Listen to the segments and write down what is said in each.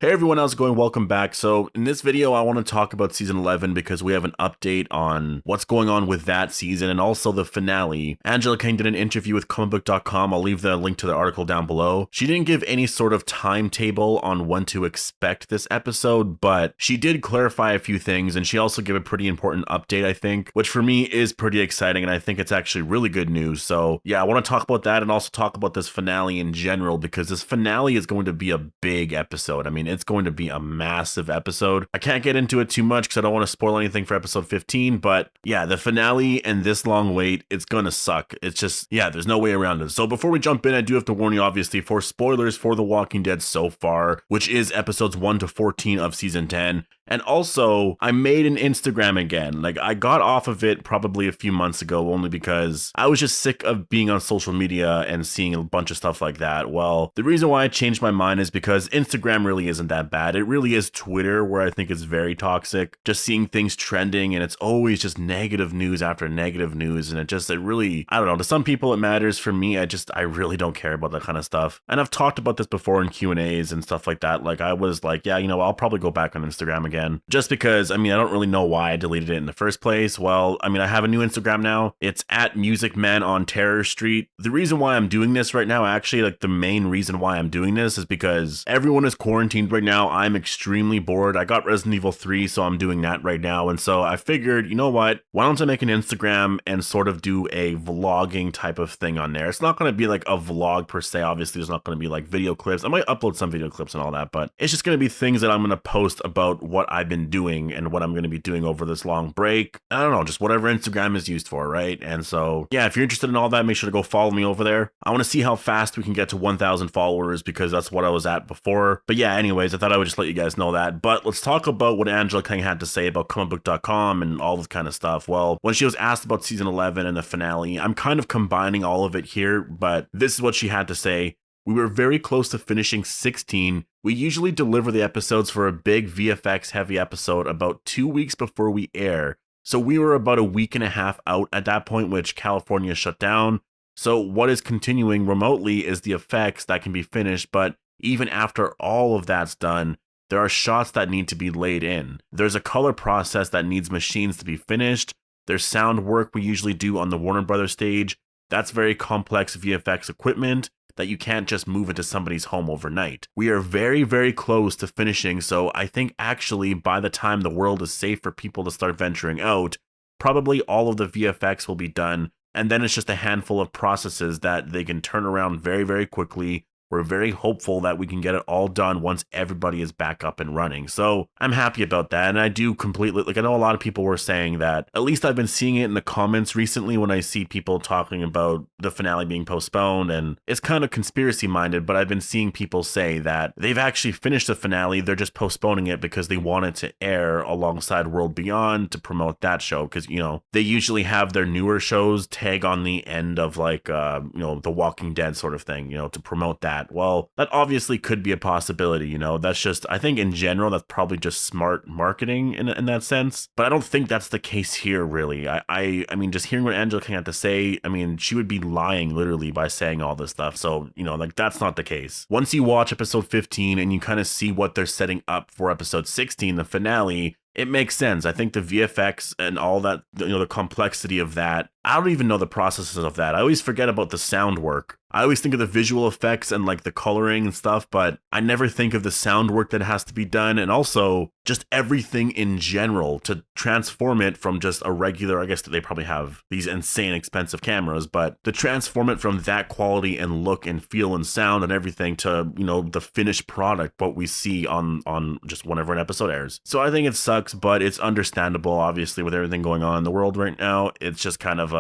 Hey everyone, how's it going? Welcome back. So in this video, I want to talk about season 11 because we have an update on what's going on with that season and also the finale. Angela Kang did an interview with comicbook.com. I'll leave the link to the article down below. She didn't give any sort of timetable on when to expect this episode, but she did clarify a few things, and she also gave a pretty important update, I think, which for me is pretty exciting, and I think it's actually really good news. So yeah, I want to talk about that and also talk about this finale in general, because this finale is going to be a big episode. I mean, it's going to be a massive episode. I can't get into it too much because I don't want to spoil anything for episode 15, but yeah, the finale and this long wait, it's gonna suck. It's just, yeah, there's no way around it. So before we jump in, I do have to warn you, obviously, for spoilers for The Walking Dead so far, which is episodes 1 to 14 of season 10. And also, I made an Instagram again. Like, I got off of it probably a few months ago only because I was just sick of being on social media and seeing a bunch of stuff like that. Well, the reason why I changed my mind is because Instagram really isn't that bad. It really is Twitter where I think it's very toxic. Just seeing things trending, and it's always just negative news after negative news. And it really, I don't know, to some people it matters. For me, I really don't care about that kind of stuff. And I've talked about this before in Q&As and stuff like that. Like, I was like, yeah, I'll probably go back on Instagram again. Just because, I don't really know why I deleted it in the first place. Well, I have a new Instagram now. It's at MusicMan on Terror Street. The reason why I'm doing this right now, actually, like the main reason why I'm doing this is because everyone is quarantined right now. I'm extremely bored. I got Resident Evil 3, so I'm doing that right now. And so I figured, you know what? Why don't I make an Instagram and sort of do a vlogging type of thing on there? It's not going to be like a vlog per se. Obviously, there's not going to be like video clips. I might upload some video clips and all that, but it's just going to be things that I'm going to post about what I've been doing and what I'm going to be doing over this long break. I don't know, just whatever Instagram is used for, right? And so, yeah, if you're interested in all that, make sure to go follow me over there. I want to see how fast we can get to 1,000 followers because that's what I was at before. But yeah, anyways, I thought I would just let you guys know that. But let's talk about what Angela Kang had to say about comicbook.com and all this kind of stuff. Well, when she was asked about season 11 and the finale, I'm kind of combining all of it here, but this is what she had to say. We were very close to finishing 16. We usually deliver the episodes for a big VFX heavy episode about 2 weeks before we air. So we were about a week and a half out at that point, which California shut down. So what is continuing remotely is the effects that can be finished, but even after all of that's done, there are shots that need to be laid in. There's a color process that needs machines to be finished. There's sound work we usually do on the Warner Brothers stage. That's very complex VFX equipment that you can't just move into somebody's home overnight. We are very, very close to finishing, so I think actually by the time the world is safe for people to start venturing out, probably all of the VFX will be done, and then it's just a handful of processes that they can turn around very, very quickly. We're very hopeful that we can get it all done once everybody is back up and running. So I'm happy about that. And I do completely, I know a lot of people were saying that, at least I've been seeing it in the comments recently when I see people talking about the finale being postponed, and it's kind of conspiracy minded, but I've been seeing people say that they've actually finished the finale. They're just postponing it because they want it to air alongside World Beyond to promote that show. Cause they usually have their newer shows tag on the end of The Walking Dead sort of thing, to promote that. Well, that obviously could be a possibility, that's just, I think in general, that's probably just smart marketing in that sense. But I don't think that's the case here, really. I mean, just hearing what Angela Kang had to say, she would be lying literally by saying all this stuff. So, that's not the case. Once you watch episode 15 and you kind of see what they're setting up for episode 16, the finale, it makes sense. I think the VFX and all that, the complexity of that, I don't even know the processes of that. I always forget about the sound work. I always think of the visual effects and like the coloring and stuff, but I never think of the sound work that has to be done, and also just everything in general to transform it from just a regular, I guess they probably have these insane expensive cameras, but to transform it from that quality and look and feel and sound and everything to, the finished product, what we see on just whenever an episode airs. So I think it sucks, but it's understandable, obviously, with everything going on in the world right now. It's just kind of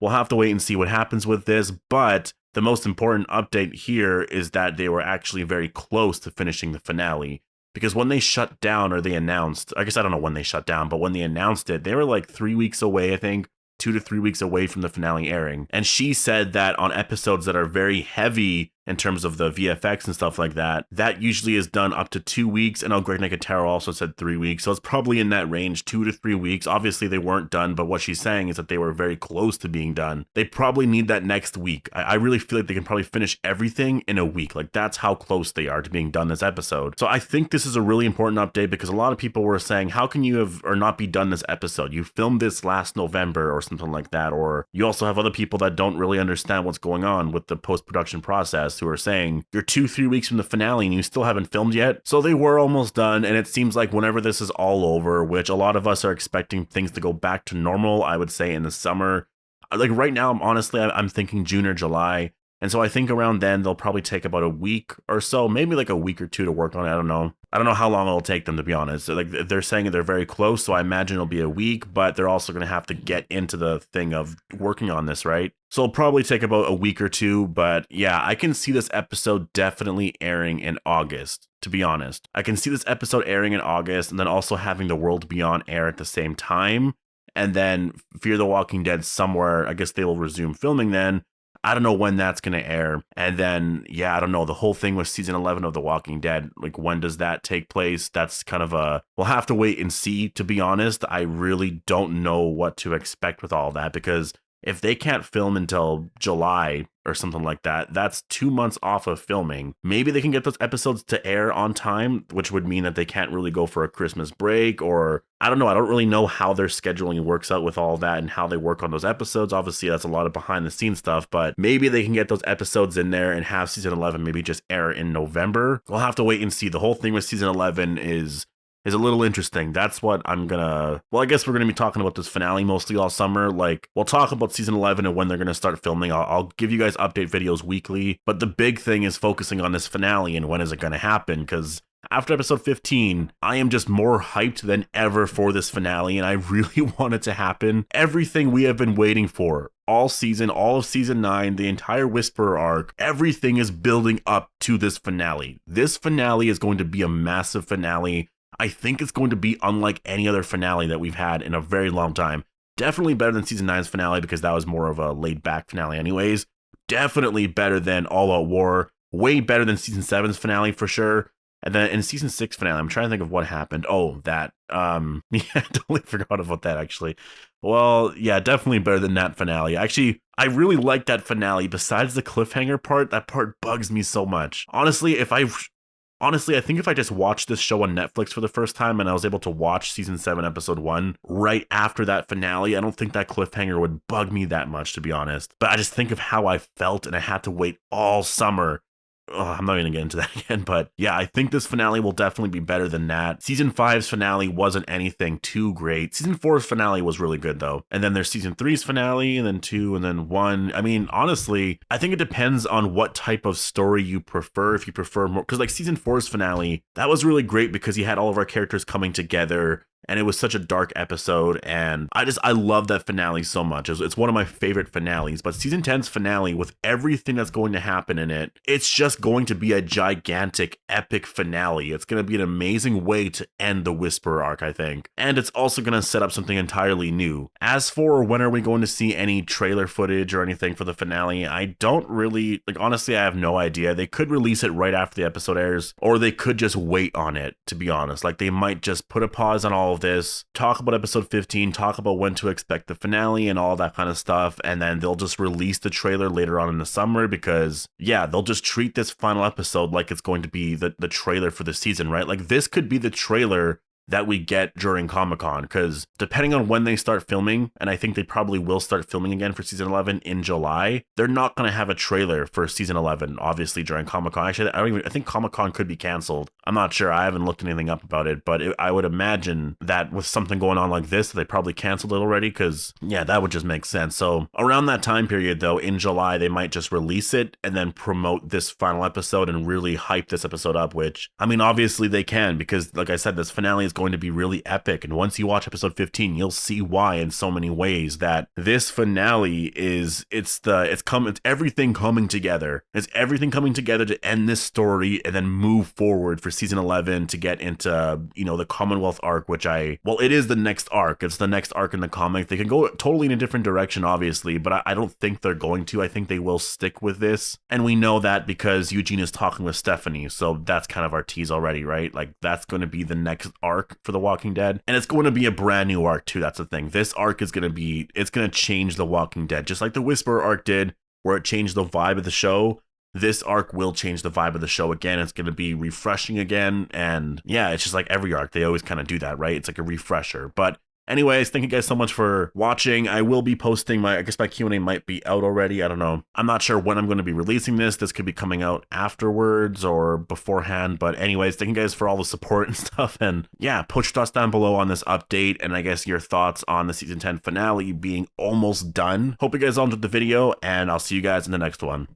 we'll have to wait and see what happens with this, but the most important update here is that they were actually very close to finishing the finale. Because when they shut down, or they announced, I guess I don't know when they shut down, but when they announced it, they were like 3 weeks away, I think, 2 to 3 weeks away from the finale airing. And she said that on episodes that are very heavy in terms of the VFX and stuff like that, that usually is done up to 2 weeks. And Greg Nicotero also said 3 weeks. So it's probably in that range, 2 to 3 weeks. Obviously, they weren't done, but what she's saying is that they were very close to being done. They probably need that next week. I really feel like they can probably finish everything in a week. Like, that's how close they are to being done this episode. So I think this is a really important update because a lot of people were saying, how can you have or not be done this episode? You filmed this last November or something like that. Or you also have other people that don't really understand what's going on with the post-production process who are saying, you're 2-3 weeks from the finale and you still haven't filmed yet. So they were almost done. And it seems like whenever this is all over, which a lot of us are expecting things to go back to normal, I would say in the summer. Like right now, I'm thinking June or July. And so I think around then they'll probably take about a week or so, maybe like a week or two to work on it. I don't know how long it'll take them, to be honest. Like they're saying they're very close, so I imagine it'll be a week, but they're also going to have to get into the thing of working on this, right? So it'll probably take about a week or two, but yeah, I can see this episode definitely airing in August, to be honest. I can see this episode airing in August and then also having The World Beyond air at the same time. And then Fear the Walking Dead somewhere, I guess they will resume filming then. I don't know when that's going to air. And then, yeah, I don't know. The whole thing with season 11 of The Walking Dead, like, when does that take place? That's kind of we'll have to wait and see, to be honest. I really don't know what to expect with all that because if they can't film until July or something like that, that's 2 months off of filming. Maybe they can get those episodes to air on time, which would mean that they can't really go for a Christmas break, or I don't know. I don't really know how their scheduling works out with all that and how they work on those episodes. Obviously, that's a lot of behind the scenes stuff, but maybe they can get those episodes in there and have season 11 maybe just air in November. We'll have to wait and see. The whole thing with season 11 is a little interesting. That's what I guess we're gonna be talking about this finale mostly all summer. Like, we'll talk about season 11 and when they're gonna start filming. I'll give you guys update videos weekly, but the big thing is focusing on this finale and when is it gonna happen, because after episode 15, I am just more hyped than ever for this finale, and I really want it to happen. Everything we have been waiting for all season, all of season 9, the entire Whisperer arc, everything is building up to this finale. This finale is going to be a massive finale. I think it's going to be unlike any other finale that we've had in a very long time. Definitely better than season 9's finale because that was more of a laid back finale anyways. Definitely better than All Out War. Way better than season 7's finale for sure. And then in season 6 finale, I'm trying to think of what happened. Oh, that. Yeah, I totally forgot about that actually. Well, yeah, definitely better than that finale. Actually, I really like that finale. Besides the cliffhanger part, that part bugs me so much. Honestly, I think if I just watched this show on Netflix for the first time and I was able to watch season 7, episode 1 right after that finale, I don't think that cliffhanger would bug me that much, to be honest. But I just think of how I felt and I had to wait all summer. I'm not going to get into that again, but yeah, I think this finale will definitely be better than that. Season 5's finale wasn't anything too great. Season 4's finale was really good though. And then there's season 3's finale, and then 2, and then 1. I mean, honestly, I think it depends on what type of story you prefer. If you prefer more, because like season 4's finale, that was really great because you had all of our characters coming together. And it was such a dark episode, and I love that finale so much. It's one of my favorite finales. But season 10's finale, with everything that's going to happen in it, it's just going to be a gigantic, epic finale. It's going to be an amazing way to end the Whisperer arc, I think. And it's also going to set up something entirely new. As for when are we going to see any trailer footage or anything for the finale, I don't really, honestly, I have no idea. They could release it right after the episode airs, or they could just wait on it, to be honest. They might just put a pause on all of this, talk about episode 15, talk about when to expect the finale and all that kind of stuff, and then they'll just release the trailer later on in the summer because, yeah, they'll just treat this final episode like it's going to be the trailer for the season, right? This could be the trailer that we get during Comic-Con, because depending on when they start filming, and I think they probably will start filming again for season 11 in July, they're not going to have a trailer for season 11, obviously, during Comic-Con. Actually, I think Comic-Con could be canceled. I'm not sure. I haven't looked anything up about it, but I would imagine that with something going on like this, they probably canceled it already, because, yeah, that would just make sense. So around that time period, though, in July, they might just release it and then promote this final episode and really hype this episode up, which, I mean, obviously they can, because, like I said, this finale is going to be really epic. And once you watch episode 15, you'll see why in so many ways that this finale is, it's everything coming together. It's everything coming together to end this story and then move forward for season 11 to get into, you know, the Commonwealth arc, which it is the next arc. It's the next arc in the comic. They can go totally in a different direction, obviously, but I don't think they're going to. I think they will stick with this. And we know that because Eugene is talking with Stephanie. So that's kind of our tease already, right? Like, that's going to be the next arc for The Walking Dead. And it's going to be a brand new arc too. That's the thing. This arc is going to change The Walking Dead, just like the Whisperer arc did, where it changed the vibe of the show. This arc will change the vibe of the show again. It's going to be refreshing again. And yeah, it's just like every arc. They always kind of do that, right? It's like a refresher. But anyways, thank you guys so much for watching. I will be posting I guess my Q&A might be out already. I don't know. I'm not sure when I'm going to be releasing this. This could be coming out afterwards or beforehand. But anyways, thank you guys for all the support and stuff. And yeah, push thoughts down below on this update. And I guess your thoughts on the season 10 finale being almost done. Hope you guys all enjoyed the video, and I'll see you guys in the next one.